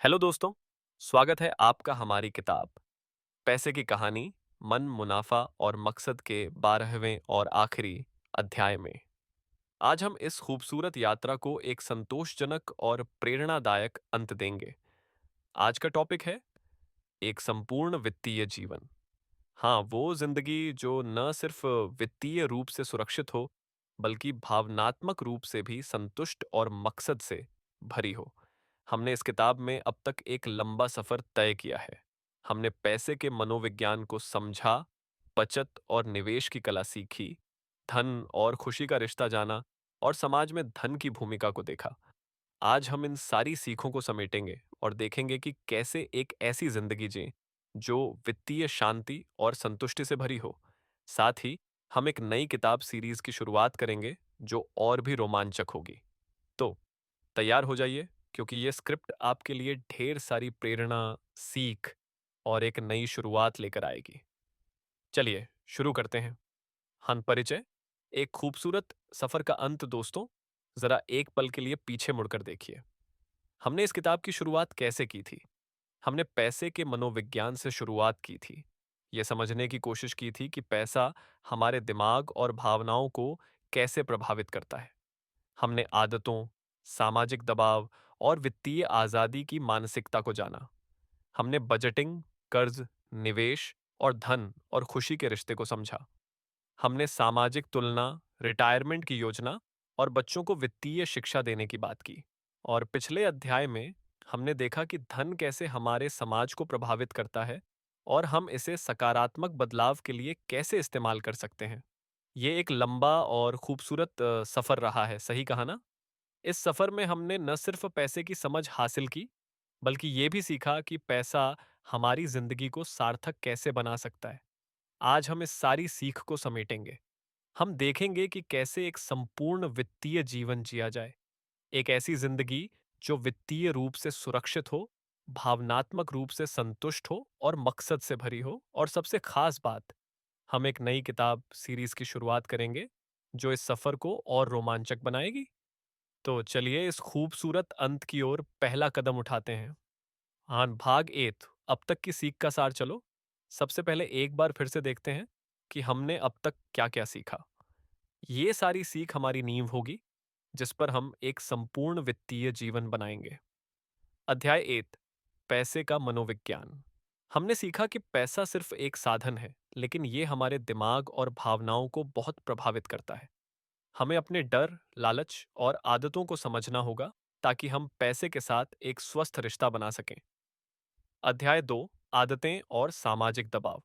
Hello दोस्तों, स्वागत है आपका हमारी किताब पैसे की कहानी मन मुनाफा और मकसद के 12वें और आखिरी अध्याय में। आज हम इस खूबसूरत यात्रा को एक संतोषजनक और प्रेरणादायक अंत देंगे। आज का टॉपिक है एक संपूर्ण वित्तीय जीवन। हाँ, वो जिंदगी जो न सिर्फ वित्तीय रूप से सुरक्षित हो, बल्कि भावनात्मक रूप से भी संतुष्ट और मकसद से भरी हो। हमने इस किताब में अब तक एक लंबा सफर तय किया है। हमने पैसे के मनोविज्ञान को समझा, बचत और निवेश की कला सीखी, धन और खुशी का रिश्ता जाना और समाज में धन की भूमिका को देखा। आज हम इन सारी सीखों को समेटेंगे और देखेंगे कि कैसे एक ऐसी जिंदगी जिएं जो वित्तीय शांति और संतुष्टि से भरी हो। साथ ही हम एक नई किताब सीरीज की शुरुआत करेंगे जो और भी रोमांचक होगी। तो तैयार हो जाइए, क्योंकि ये स्क्रिप्ट आपके लिए ढेर सारी प्रेरणा, सीख और एक नई शुरुआत लेकर आएगी। चलिए शुरू करते हैं। हन परिचय, एक खूबसूरत सफर का अंत दोस्तों। जरा एक पल के लिए पीछे मुड़कर देखिए। हमने इस किताब की शुरुआत कैसे की थी? हमने पैसे के मनोविज्ञान से शुरुआत की थी। ये समझने की कोशिश की थी कि पैसा हमारे दिमाग और भावनाओं को कैसे प्रभावित करता है। हमने आदतों, सामाजिक दबाव और वित्तीय आज़ादी की मानसिकता को जाना। हमने बजटिंग, कर्ज, निवेश और धन और खुशी के रिश्ते को समझा। हमने सामाजिक तुलना, रिटायरमेंट की योजना और बच्चों को वित्तीय शिक्षा देने की बात की। और पिछले अध्याय में हमने देखा कि धन कैसे हमारे समाज को प्रभावित करता है और हम इसे सकारात्मक बदलाव के लिए कैसे इस्तेमाल कर सकते हैं। ये एक लंबा और खूबसूरत सफर रहा है, सही कहा ना? इस सफर में हमने न सिर्फ पैसे की समझ हासिल की, बल्कि ये भी सीखा कि पैसा हमारी जिंदगी को सार्थक कैसे बना सकता है। आज हम इस सारी सीख को समेटेंगे। हम देखेंगे कि कैसे एक संपूर्ण वित्तीय जीवन जिया जाए, एक ऐसी जिंदगी जो वित्तीय रूप से सुरक्षित हो, भावनात्मक रूप से संतुष्ट हो और मकसद से भरी हो। और सबसे खास बात, हम एक नई किताब सीरीज की शुरुआत करेंगे जो इस सफर को और रोमांचक बनाएगी। तो चलिए इस खूबसूरत अंत की ओर पहला कदम उठाते हैं। हाँ, भाग एथ, अब तक की सीख का सार चलो। सबसे पहले एक बार फिर से देखते हैं कि हमने अब तक क्या क्या सीखा। ये सारी सीख हमारी नींव होगी जिस पर हम एक संपूर्ण वित्तीय जीवन बनाएंगे। अध्याय एट, पैसे का मनोविज्ञान। हमने सीखा कि पैसा सिर्फ एक साधन है, लेकिन ये हमारे दिमाग और भावनाओं को बहुत प्रभावित करता है। हमें अपने डर, लालच और आदतों को समझना होगा ताकि हम पैसे के साथ एक स्वस्थ रिश्ता बना सकें। अध्याय दो, आदतें और सामाजिक दबाव।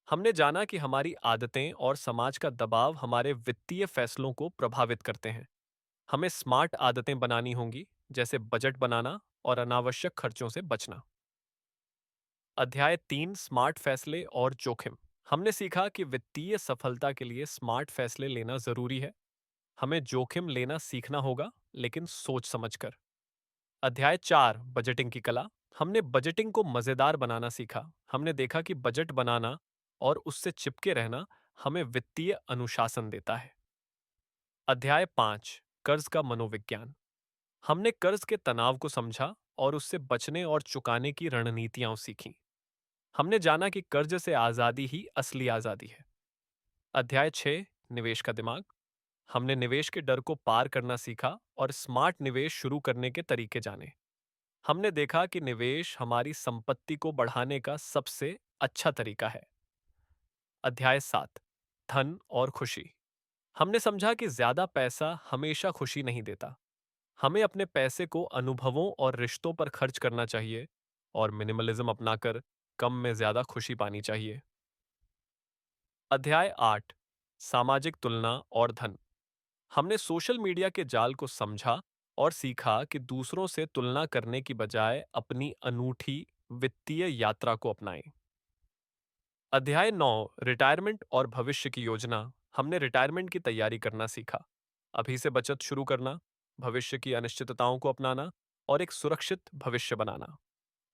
हमने जाना कि हमारी आदतें और समाज का दबाव हमारे वित्तीय फैसलों को प्रभावित करते हैं। हमें स्मार्ट आदतें बनानी होंगी, जैसे बजट बनाना और अनावश्यक खर्चों से बचना। अध्याय तीन, स्मार्ट फैसले और जोखिम। हमने सीखा कि वित्तीय सफलता के लिए स्मार्ट फैसले लेना जरूरी है। हमें जोखिम लेना सीखना होगा, लेकिन सोच समझकर। अध्याय चार, बजटिंग की कला। हमने बजटिंग को मजेदार बनाना सीखा। हमने देखा कि बजट बनाना और उससे चिपके रहना हमें वित्तीय अनुशासन देता है। अध्याय पाँच, कर्ज का मनोविज्ञान। हमने कर्ज के तनाव को समझा और उससे बचने और चुकाने की रणनीतियां सीखीं। हमने जाना कि कर्ज से आजादी ही असली आजादी है। अध्याय 6, निवेश का दिमाग। हमने निवेश के डर को पार करना सीखा और स्मार्ट निवेश शुरू करने के तरीके जाने। हमने देखा कि निवेश हमारी संपत्ति को बढ़ाने का सबसे अच्छा तरीका है। अध्याय 7, धन और खुशी। हमने समझा कि ज्यादा पैसा हमेशा खुशी नहीं देता। हमें अपने पैसे को अनुभवों और रिश्तों पर खर्च करना चाहिए और मिनिमलिज्म अपनाकर कम में ज्यादा खुशी पानी चाहिए। अध्याय 8, सामाजिक तुलना और धन। हमने सोशल मीडिया के जाल को समझा और सीखा कि दूसरों से तुलना करने की बजाय अपनी अनूठी वित्तीय यात्रा को अपनाएं। अध्याय 9, रिटायरमेंट और भविष्य की योजना। हमने रिटायरमेंट की तैयारी करना सीखा। अभी से बचत शुरू करना, भविष्य की अनिश्चितताओं को अपनाना और एक सुरक्षित भविष्य बनाना।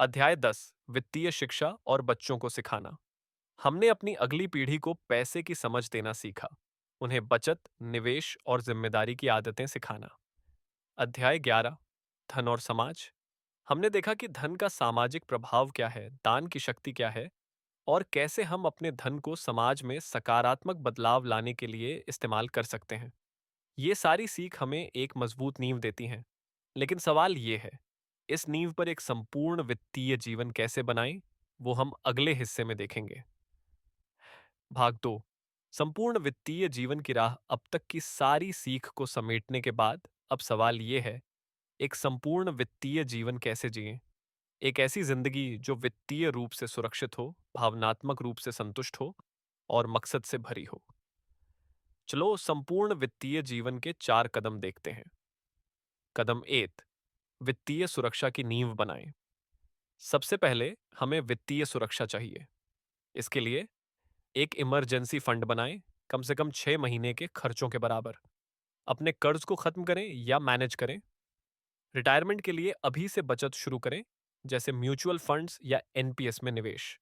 अध्याय 10, वित्तीय शिक्षा और बच्चों को सिखाना। हमने अपनी अगली पीढ़ी को पैसे की समझ देना सीखा, उन्हें बचत, निवेश और जिम्मेदारी की आदतें सिखाना। अध्याय 11, धन और समाज। हमने देखा कि धन का सामाजिक प्रभाव क्या है, दान की शक्ति क्या है और कैसे हम अपने धन को समाज में सकारात्मक बदलाव लाने के लिए इस्तेमाल कर सकते हैं। ये सारी सीख हमें एक मजबूत नींव देती हैं। लेकिन सवाल ये है, इस नींव पर एक संपूर्ण वित्तीय जीवन कैसे बनाएं? वो हम अगले हिस्से में देखेंगे। भाग 2। संपूर्ण वित्तीय जीवन की राह। अब तक की सारी सीख को समेटने के बाद अब सवाल ये है, एक संपूर्ण वित्तीय जीवन कैसे जिएं? एक ऐसी जिंदगी जो वित्तीय रूप से सुरक्षित हो, भावनात्मक रूप से संतुष्ट हो और मकसद से भरी हो। चलो संपूर्ण वित्तीय जीवन के 4 कदम देखते हैं। कदम 1, वित्तीय सुरक्षा की नींव बनाएं। सबसे पहले हमें वित्तीय सुरक्षा चाहिए। इसके लिए एक इमरजेंसी फंड बनाएं, कम से कम 6 महीने के खर्चों के बराबर। अपने कर्ज को खत्म करें या मैनेज करें। रिटायरमेंट के लिए अभी से बचत शुरू करें, जैसे म्यूचुअल फंड्स या एनपीएस में निवेश।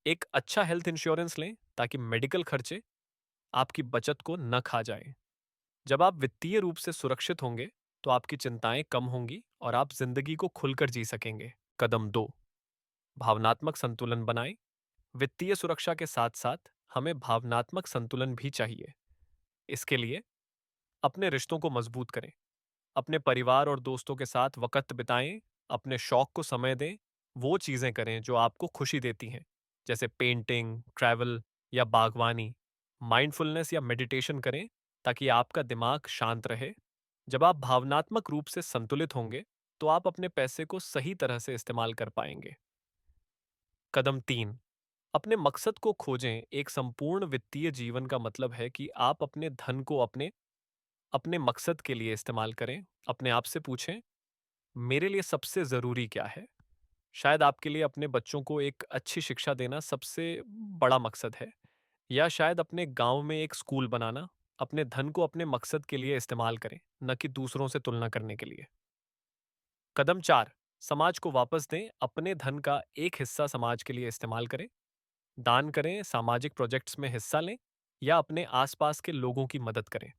एक अच्छा हेल्थ इंश्योरेंस लें ताकि मेडिकल खर्चे आपकी बचत को न खा जाएं। जब आप वित्तीय रूप से सुरक्षित होंगे तो आपकी चिंताएं कम होंगी और आप जिंदगी को खुलकर जी सकेंगे। कदम 2, भावनात्मक संतुलन बनाएं। वित्तीय सुरक्षा के साथ साथ हमें भावनात्मक संतुलन भी चाहिए। इसके लिए अपने रिश्तों को मजबूत करें, अपने परिवार और दोस्तों के साथ वक़्त बिताएं, अपने शौक को समय दें, वो चीज़ें करें जो आपको खुशी देती हैं, जैसे पेंटिंग, ट्रैवल या बागवानी। माइंडफुलनेस या मेडिटेशन करें ताकि आपका दिमाग शांत रहे। जब आप भावनात्मक रूप से संतुलित होंगे, तो आप अपने पैसे को सही तरह से इस्तेमाल कर पाएंगे। कदम 3, अपने मकसद को खोजें। एक संपूर्ण वित्तीय जीवन का मतलब है कि आप अपने धन को अपने अपने मकसद के लिए इस्तेमाल करें। अपने आप से पूछें, मेरे लिए सबसे ज़रूरी क्या है? शायद आपके लिए अपने बच्चों को एक अच्छी शिक्षा देना सबसे बड़ा मकसद है, या शायद अपने गांव में एक स्कूल बनाना। अपने धन को अपने मकसद के लिए इस्तेमाल करें, न कि दूसरों से तुलना करने के लिए। कदम 4, समाज को वापस दें। अपने धन का एक हिस्सा समाज के लिए इस्तेमाल करें। दान करें, सामाजिक प्रोजेक्ट्स में हिस्सा लें या अपने आसपास के लोगों की मदद करें।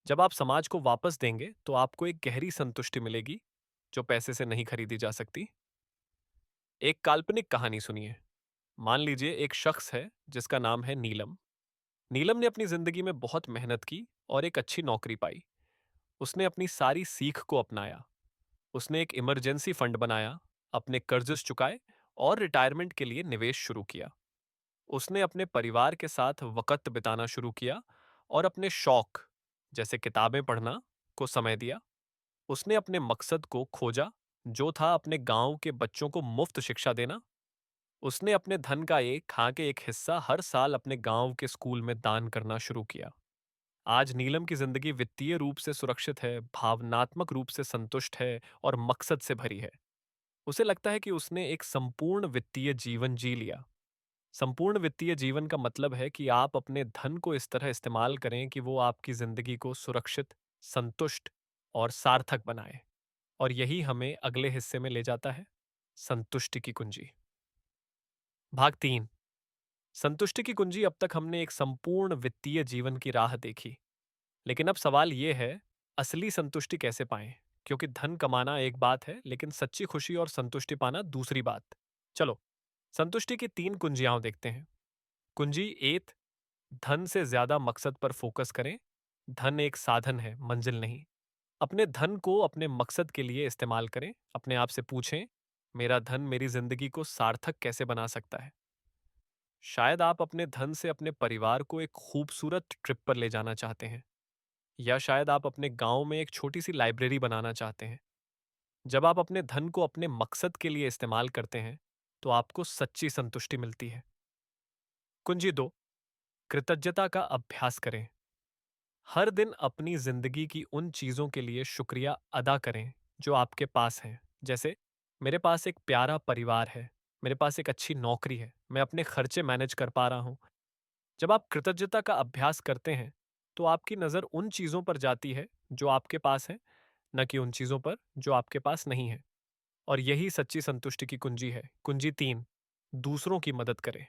जब आप समाज को वापस देंगे तो आपको एक गहरी संतुष्टि मिलेगी जो पैसे से नहीं खरीदी जा सकती। एक काल्पनिक कहानी सुनिए। मान लीजिए एक शख्स है जिसका नाम है नीलम। नीलम ने अपनी जिंदगी में बहुत मेहनत की और एक अच्छी नौकरी पाई। उसने अपनी सारी सीख को अपनाया। उसने एक इमरजेंसी फंड बनाया, अपने कर्ज चुकाए और रिटायरमेंट के लिए निवेश शुरू किया। उसने अपने परिवार के साथ वक़्त बिताना शुरू किया और अपने शौक, जैसे किताबें पढ़ना, को समय दिया। उसने अपने मकसद को खोजा, जो था अपने गांव के बच्चों को मुफ्त शिक्षा देना। उसने अपने धन का एक खा के एक हिस्सा हर साल अपने गांव के स्कूल में दान करना शुरू किया। आज नीलम की जिंदगी वित्तीय रूप से सुरक्षित है, भावनात्मक रूप से संतुष्ट है और मकसद से भरी है। उसे लगता है कि उसने एक संपूर्ण वित्तीय जीवन जी लिया। संपूर्ण वित्तीय जीवन का मतलब है कि आप अपने धन को इस तरह इस्तेमाल करें कि वो आपकी जिंदगी को सुरक्षित, संतुष्ट और सार्थक बनाए। और यही हमें अगले हिस्से में ले जाता है, संतुष्टि की कुंजी। भाग 3, संतुष्टि की कुंजी। अब तक हमने एक संपूर्ण वित्तीय जीवन की राह देखी, लेकिन अब सवाल ये है, असली संतुष्टि कैसे पाएं? क्योंकि धन कमाना एक बात है, लेकिन सच्ची खुशी और संतुष्टि पाना दूसरी बात। चलो संतुष्टि की 3 कुंजियां देखते हैं। कुंजी 1, धन से ज्यादा मकसद पर फोकस करें। धन एक साधन है, मंजिल नहीं। अपने धन को अपने मकसद के लिए इस्तेमाल करें। अपने आप से पूछें, मेरा धन मेरी जिंदगी को सार्थक कैसे बना सकता है? शायद आप अपने धन से अपने परिवार को एक खूबसूरत ट्रिप पर ले जाना चाहते हैं, या शायद आप अपने गांव में एक छोटी सी लाइब्रेरी बनाना चाहते हैं। जब आप अपने धन को अपने मकसद के लिए इस्तेमाल करते हैं, तो आपको सच्ची संतुष्टि मिलती है। कुंजी 2, कृतज्ञता का अभ्यास करें। हर दिन अपनी जिंदगी की उन चीजों के लिए शुक्रिया अदा करें जो आपके पास हैं। जैसे, मेरे पास एक प्यारा परिवार है, मेरे पास एक अच्छी नौकरी है, मैं अपने खर्चे मैनेज कर पा रहा हूँ। जब आप कृतज्ञता का अभ्यास करते हैं, तो आपकी नज़र उन चीज़ों पर जाती है जो आपके पास हैं, न कि उन चीज़ों पर जो आपके पास नहीं है। और यही सच्ची संतुष्टि की कुंजी है। कुंजी 3, दूसरों की मदद करें।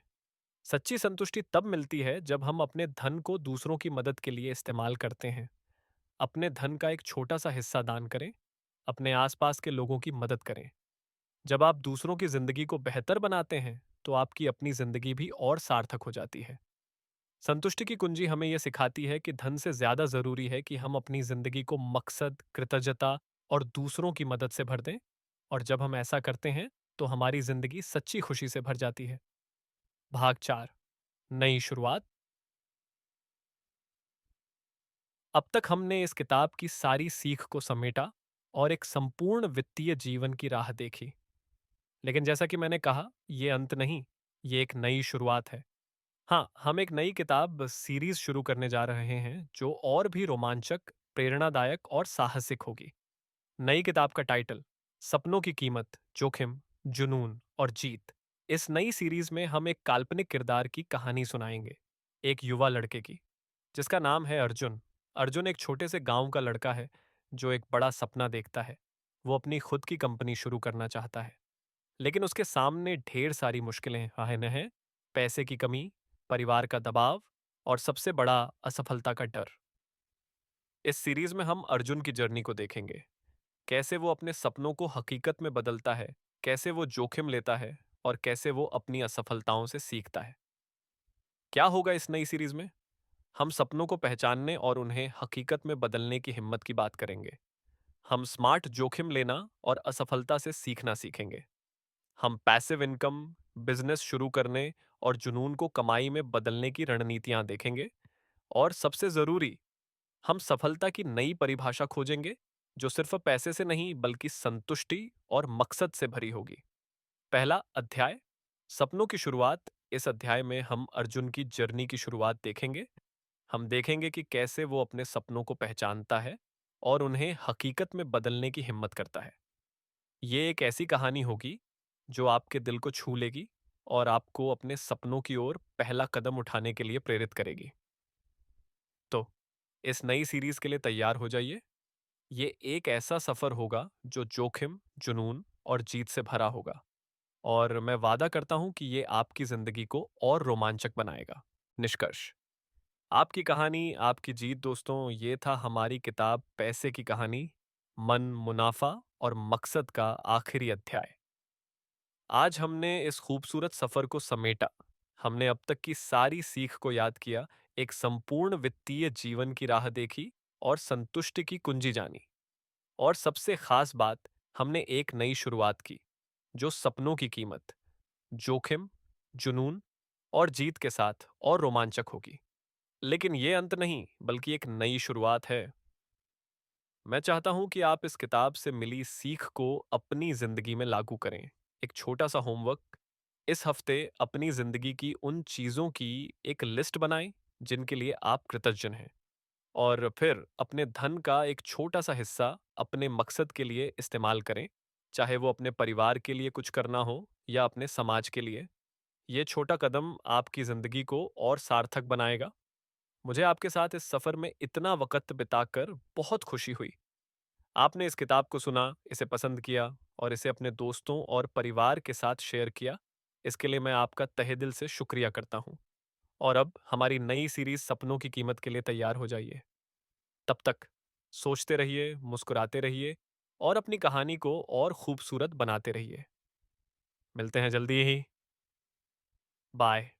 सच्ची संतुष्टि तब मिलती है जब हम अपने धन को दूसरों की मदद के लिए इस्तेमाल करते हैं। अपने धन का एक छोटा सा हिस्सा दान करें, अपने आसपास के लोगों की मदद करें। जब आप दूसरों की जिंदगी को बेहतर बनाते हैं, तो आपकी अपनी जिंदगी भी और सार्थक हो जाती है। संतुष्टि की कुंजी हमें यह सिखाती है कि धन से ज्यादा जरूरी है कि हम अपनी जिंदगी को मकसद, कृतज्ञता और दूसरों की मदद से भर दें। और जब हम ऐसा करते हैं, तो हमारी जिंदगी सच्ची खुशी से भर जाती है। भाग 4, नई शुरुआत। अब तक हमने इस किताब की सारी सीख को समेटा और एक संपूर्ण वित्तीय जीवन की राह देखी। लेकिन जैसा कि मैंने कहा, ये अंत नहीं, ये एक नई शुरुआत है। हाँ, हम एक नई किताब सीरीज शुरू करने जा रहे हैं जो और भी रोमांचक, प्रेरणादायक और साहसिक होगी। नई किताब का टाइटल, सपनों की कीमत, जोखिम, जुनून और जीत। इस नई सीरीज में हम एक काल्पनिक किरदार की कहानी सुनाएंगे, एक युवा लड़के की, जिसका नाम है अर्जुन। अर्जुन एक छोटे से गांव का लड़का है जो एक बड़ा सपना देखता है। वो अपनी खुद की कंपनी शुरू करना चाहता है, लेकिन उसके सामने ढेर सारी मुश्किलें आए हैं। पैसे की कमी, परिवार का दबाव और सबसे बड़ा, असफलता का डर। इस सीरीज में हम अर्जुन की जर्नी को देखेंगे, कैसे वो अपने सपनों को हकीकत में बदलता है, कैसे वो जोखिम लेता है और कैसे वो अपनी असफलताओं से सीखता है। क्या होगा इस नई सीरीज में? हम सपनों को पहचानने और उन्हें हकीकत में बदलने की हिम्मत की बात करेंगे। हम स्मार्ट जोखिम लेना और असफलता से सीखना सीखेंगे। हम पैसिव इनकम, बिजनेस शुरू करने और जुनून को कमाई में बदलने की रणनीतियां देखेंगे। और सबसे जरूरी, हम सफलता की नई परिभाषा खोजेंगे, जो सिर्फ पैसे से नहीं बल्कि संतुष्टि और मकसद से भरी होगी। पहला अध्याय, सपनों की शुरुआत। इस अध्याय में हम अर्जुन की जर्नी की शुरुआत देखेंगे। हम देखेंगे कि कैसे वो अपने सपनों को पहचानता है और उन्हें हकीकत में बदलने की हिम्मत करता है। ये एक ऐसी कहानी होगी जो आपके दिल को छू लेगी और आपको अपने सपनों की ओर पहला कदम उठाने के लिए प्रेरित करेगी। तो इस नई सीरीज के लिए तैयार हो जाइए। ये एक ऐसा सफर होगा जो जोखिम, जुनून और जीत से भरा होगा। और मैं वादा करता हूं कि ये आपकी जिंदगी को और रोमांचक बनाएगा। निष्कर्ष, आपकी कहानी, आपकी जीत दोस्तों, ये था हमारी किताब पैसे की कहानी, मन, मुनाफा और मकसद का आखिरी अध्याय। आज हमने इस खूबसूरत सफर को समेटा। हमने अब तक की सारी सीख को याद किया, एक संपूर्ण वित्तीय जीवन की राह देखी और संतुष्टि की कुंजी जानी। और सबसे खास बात, हमने एक नई शुरुआत की, जो सपनों की कीमत, जोखिम, जुनून और जीत के साथ और रोमांचक होगी। लेकिन ये अंत नहीं, बल्कि एक नई शुरुआत है। मैं चाहता हूं कि आप इस किताब से मिली सीख को अपनी जिंदगी में लागू करें। एक छोटा सा होमवर्क, इस हफ्ते अपनी जिंदगी की उन चीजों की एक लिस्ट बनाएं जिनके लिए आप कृतज्ञ हैं। और फिर अपने धन का एक छोटा सा हिस्सा अपने मकसद के लिए इस्तेमाल करें, चाहे वो अपने परिवार के लिए कुछ करना हो या अपने समाज के लिए। ये छोटा कदम आपकी जिंदगी को और सार्थक बनाएगा। मुझे आपके साथ इस सफर में इतना वक्त बिताकर बहुत खुशी हुई। आपने इस किताब को सुना, इसे पसंद किया और इसे अपने दोस्तों और परिवार के साथ शेयर किया। इसके लिए मैं आपका तहे दिल से शुक्रिया करता हूँ। और अब हमारी नई सीरीज सपनों की कीमत के लिए तैयार हो जाइए। तब तक सोचते रहिए, मुस्कुराते रहिए और अपनी कहानी को और खूबसूरत बनाते रहिए। मिलते हैं जल्दी ही। बाय।